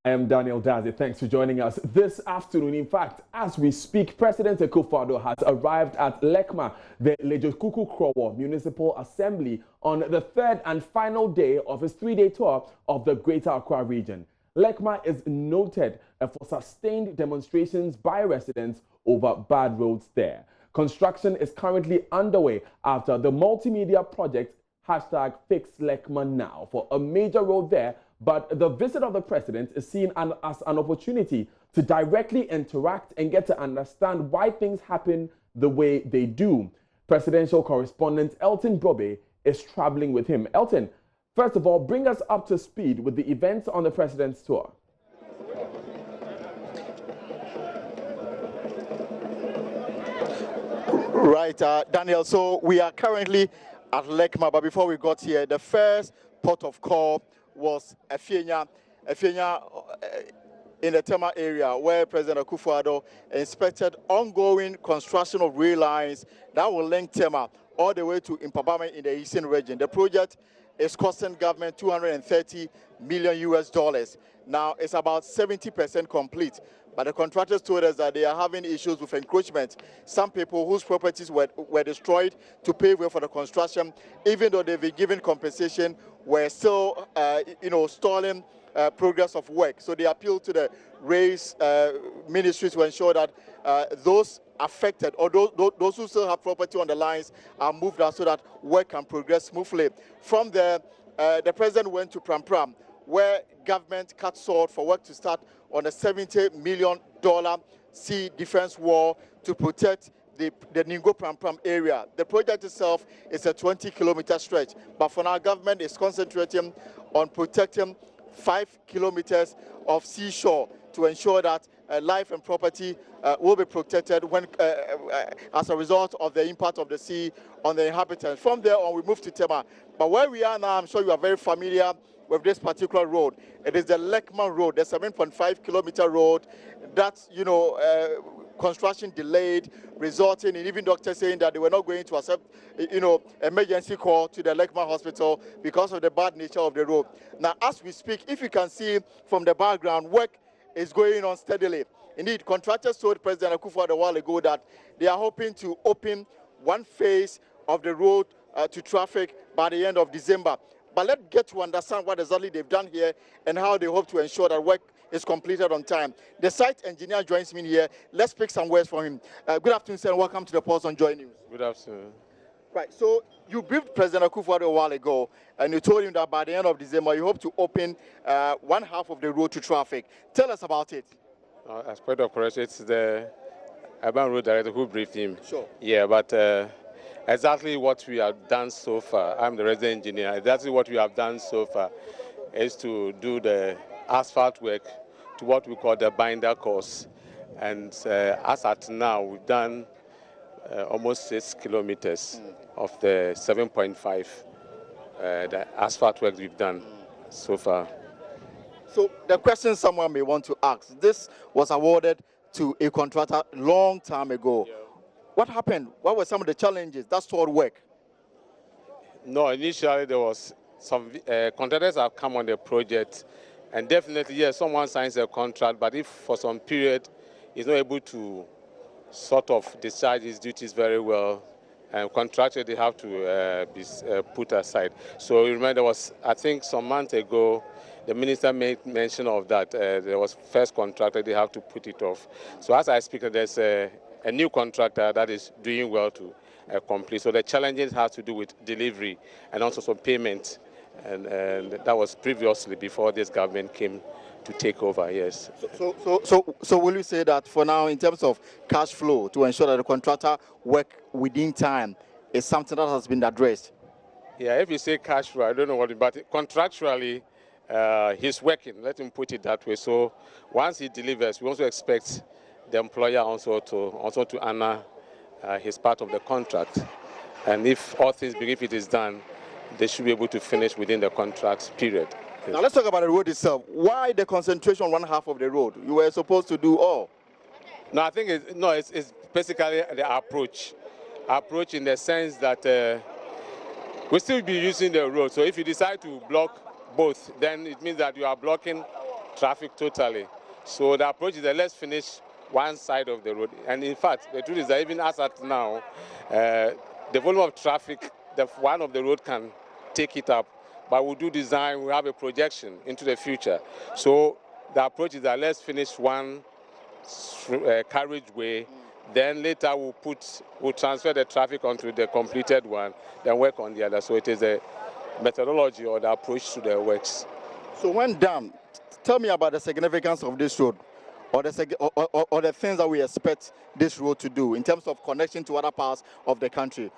I am Daniel Dazi. Thanks for joining us this afternoon. In fact, as we speak, President Akufo-Addo has arrived at LEKMA, the Lejokuku-Krowo Municipal Assembly, on the third and final day of his three-day tour of the Greater Accra region. LEKMA is noted for sustained demonstrations by residents over bad roads there. Construction is currently underway after the multimedia project #FixLekmaNow for a major road there. But the visit of the president is seen as an opportunity to directly interact and get to understand why things happen the way they do. Presidential correspondent Elton Brobe is traveling with him. Elton, first of all, bring us up to speed with the events on the president's tour. Right, Daniel, so we are currently at LEKMA, but before we got here, the first port of call was Effienya in the Tema area, where President Akufo-Addo inspected ongoing construction of rail lines that will link Tema all the way to Mpabame in the eastern region. The project is costing government $230 million. Now, it's about 70% complete. But the contractors told us that they are having issues with encroachment. Some people whose properties were destroyed to pave way for the construction, even though they've been given compensation, were still, stalling progress of work. So they appealed to the rails ministry to ensure that those affected or those who still have property on the lines are moved out so that work can progress smoothly. From there, the president went to Pram, where government cut short for work to start on a $70 million sea defense wall to protect the Ningo Pram area. The project itself is a 20-kilometer stretch, but for now, government is concentrating on protecting 5 kilometers of seashore to ensure that life and property will be protected when, as a result of the impact of the sea on the inhabitants. From there on, we move to Tema. But where we are now, I'm sure you are very familiar with this particular road. It is the LEKMA road, the 7.5-kilometer road that, construction delayed, resulting in even doctors saying that they were not going to accept, emergency call to the LEKMA hospital because of the bad nature of the road. Now, as we speak, if you can see from the background, work is going on steadily. Indeed, contractors told President Akufo-Addo a while ago that they are hoping to open one phase of the road to traffic by the end of December. But let's get to understand what exactly they've done here and how they hope to ensure that work is completed on time. The site engineer joins me here. Let's pick some words from him. Good afternoon, sir, and welcome to the Pulse on JoyNews. Good afternoon. Right, so you briefed President Akufo-Addo a while ago, and you told him that by the end of December, you hope to open one half of the road to traffic. Tell us about it. As part of correction, it's the urban road director who briefed him. Sure. Yeah, but exactly what we have done so far, I'm the resident engineer, exactly what we have done so far is to do the asphalt work to what we call the binder course. And as at now, we've done almost 6 kilometers of the 7.5, the asphalt work we've done so far. So the question someone may want to ask, this was awarded to a contractor long time ago. Yeah. What happened? What were some of the challenges that stalled work? No, initially there was some contractors have come on the project, and definitely, yes, someone signs a contract, but if for some period he's not able to sort of discharge his duties very well, and contractor, they have to be put aside. So remember, there was, I think some months ago, the minister made mention of that. There was first contractor, they have to put it off. So as I speak, there's a new contractor that is doing well to complete. So the challenges have to do with delivery and also some payment. And that was previously before this government came to take over, yes. So will you say that for now, in terms of cash flow, to ensure that the contractor work within time is something that has been addressed? Yeah, if you say cash flow, I don't know what, but contractually, he's working, let him put it that way. So once he delivers, we also expect the employer also to honor his part of the contract. And if all things, if it is done, they should be able to finish within the contract period. Yes. Now let's talk about the road itself. Why the concentration on one half of the road? You were supposed to do all. No, I think it's basically the approach. Approach in the sense that we'll still be using the road. So if you decide to block both, then it means that you are blocking traffic totally. So the approach is that let's finish one side of the road. And in fact, the truth is that even as at now, the volume of traffic, one of the road can take it up. But we'll do design, we have a projection into the future. So the approach is that let's finish one carriageway, then later we'll transfer the traffic onto the completed one, then work on the other. So it is a methodology or the approach to the works. So when done, tell me about the significance of this road, or the things that we expect this road to do in terms of connection to other parts of the country.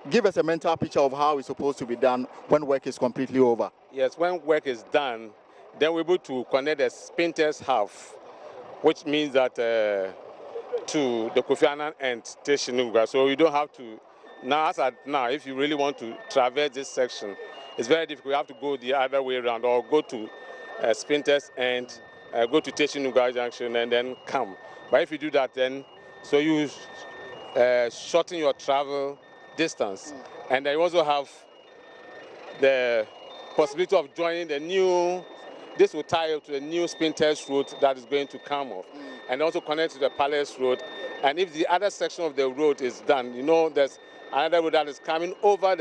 Give us a mental picture of how it's supposed to be done when work is completely over. Yes, when work is done, then we're able to connect the Spinters half, which means that to the Kofi Annan and Teshinuga. So you don't have to, now, if you really want to traverse this section, it's very difficult. You have to go the other way around or go to Spinters and go to Teshinuga Junction and then come. But if you do that, then, so you shorten your travel distance. And then you also have the possibility of joining the new, this will tie up to the new Spinters route that is going to come off. And also connect to the Palace Road. And if the other section of the road is done, you know, there's another road that is coming over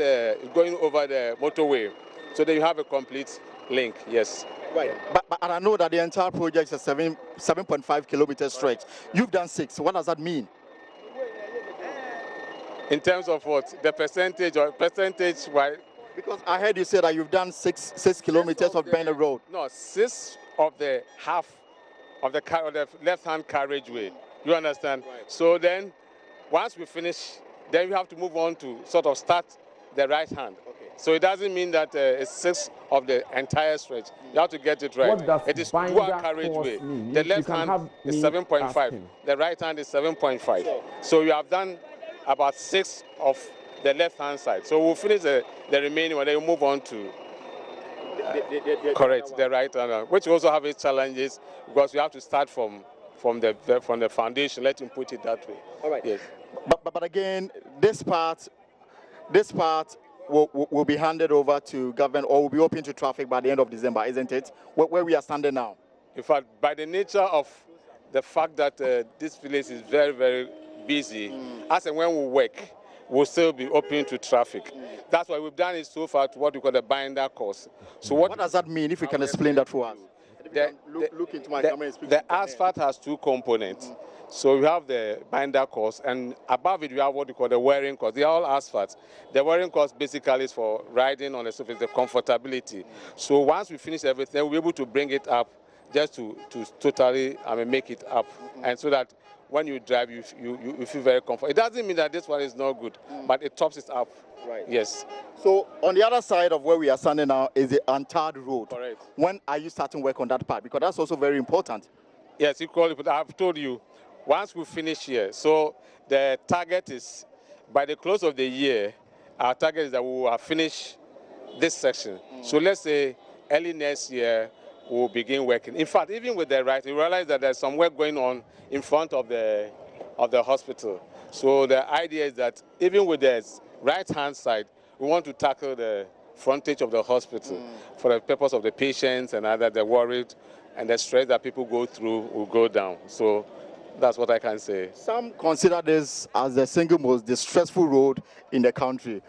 going over the motorway. So then you have a complete link, yes. Right, but I know that the entire project is a 7.5 kilometer stretch. You've done 6. What does that mean? In terms of what? The percentage or percentage-wise? Because I heard you say that you've done 6 kilometers of Bennett Road. No, 6 of the half of the left-hand carriageway. You understand? Right. So then, once we finish, then we have to move on to sort of start the right hand. Okay. So it doesn't mean that it's 6 of the entire stretch. You have to get it right. It is dual carriageway. The left hand is 7.5. The right hand is 7.5. Sure. So you have done about 6 of the left-hand side. So we'll finish the remaining one, then we'll move on to the right hand, which also have its challenges because we have to start from the foundation. Let him put it that way. All right. Yes. But again, this part will be handed over to government or will be open to traffic by the end of December, isn't it? Where we are standing now. In fact, by the nature of the fact that this village is very, very busy, as and when we work, we'll still be open to traffic. That's why we've done it so far to what we call the binder course. So what does that mean, if you can explain that for us? Look into my camera and speak. The asphalt has 2 components. So we have the binder course, and above it we have what we call the wearing course. They are all asphalt. The wearing course basically is for riding on the surface, the comfortability. So once we finish everything, we'll be able to bring it up just to totally make it up, and so that when you drive, you feel very comfortable. It doesn't mean that this one is not good, but it tops it up. Right. Yes. So on the other side of where we are standing now is the untarred road. Correct. When are you starting work on that part? Because that's also very important. Yes, equally, but I've told you, once we finish here, so the target is, by the close of the year, our target is that we will have finished this section. So let's say early next year, we'll begin working. In fact, even with the right, you realize that there's some work going on in front of the hospital. So the idea is that even with the right-hand side, we want to tackle the frontage of the hospital for the purpose of the patients and other, the worried and the stress that people go through will go down. So that's what I can say. Some consider this as the single most distressful road in the country.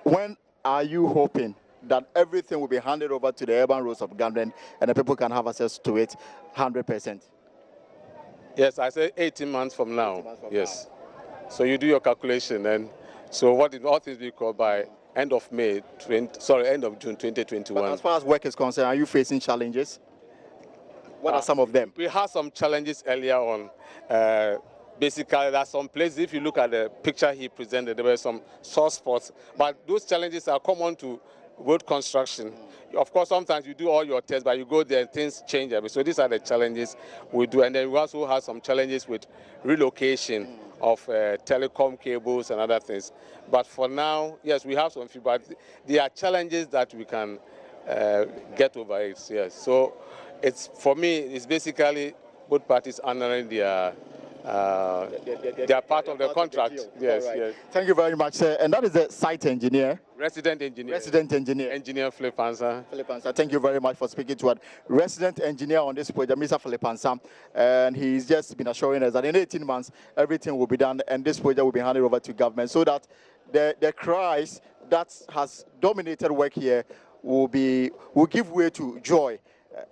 When are you hoping that everything will be handed over to the urban roads of government and the people can have access to it 100%? Yes, I say 18 months from now. Yes. So you do your calculation, and so what all things be called by end of June 2021. But as far as work is concerned, are you facing challenges? What are some of them? We had some challenges earlier on. Basically, there are some places, if you look at the picture he presented, there were some sore spots. But those challenges are common to road construction. Of course, sometimes you do all your tests, but you go there and things change. So these are the challenges we do. And then we also have some challenges with relocation of telecom cables and other things. But for now, yes, we have some few, but there are challenges that we can get over it. Yes. So it's, for me, it's basically both parties honoring their part of the contract. Yes, right. yes. Thank you very much, sir. And that is the site engineer. Resident engineer. Resident engineer. Engineer Philip Ansa. Philip Ansa, thank you very much for speaking to us. Resident engineer on this project, Mr. Philip Ansa, and he's just been assuring us that in 18 months, everything will be done and this project will be handed over to government so that the cries that has dominated work here will give way to joy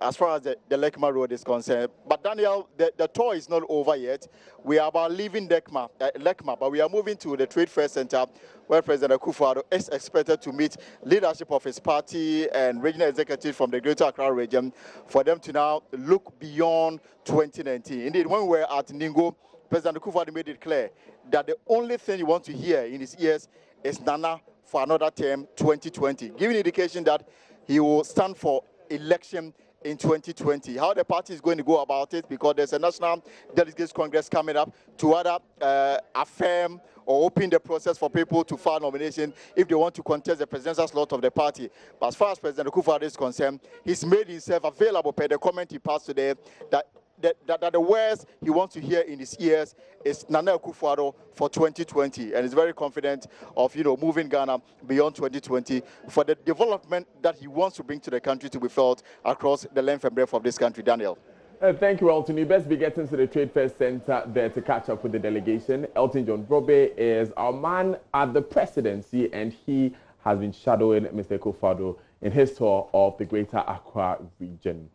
as far as the LEKMA road is concerned. But Daniel, the tour is not over yet. We are about leaving LEKMA, but we are moving to the Trade Fair Center where President Akufo-Addo is expected to meet leadership of his party and regional executives from the Greater Accra region for them to now look beyond 2019. Indeed, when we were at Ningo, President Akufo-Addo made it clear that the only thing he wants to hear in his ears is Nana for another term, 2020, giving indication that he will stand for election in 2020. How the party is going to go about it, because there's a National Delegates Congress coming up to either affirm or open the process for people to file nomination if they want to contest the presidential slot of the party. But as far as President Akufo-Addo is concerned, he's made himself available per the comment he passed today that the words he wants to hear in his ears is Nana Akufo-Addo for 2020, and is very confident of moving Ghana beyond 2020 for the development that he wants to bring to the country to be felt across the length and breadth of this country. Daniel. Thank you, Elton. You best be getting to the Trade Fair Center there to catch up with the delegation. Elton John Brobe is our man at the presidency, and he has been shadowing Mr. Akufo-Addo in his tour of the Greater Accra region.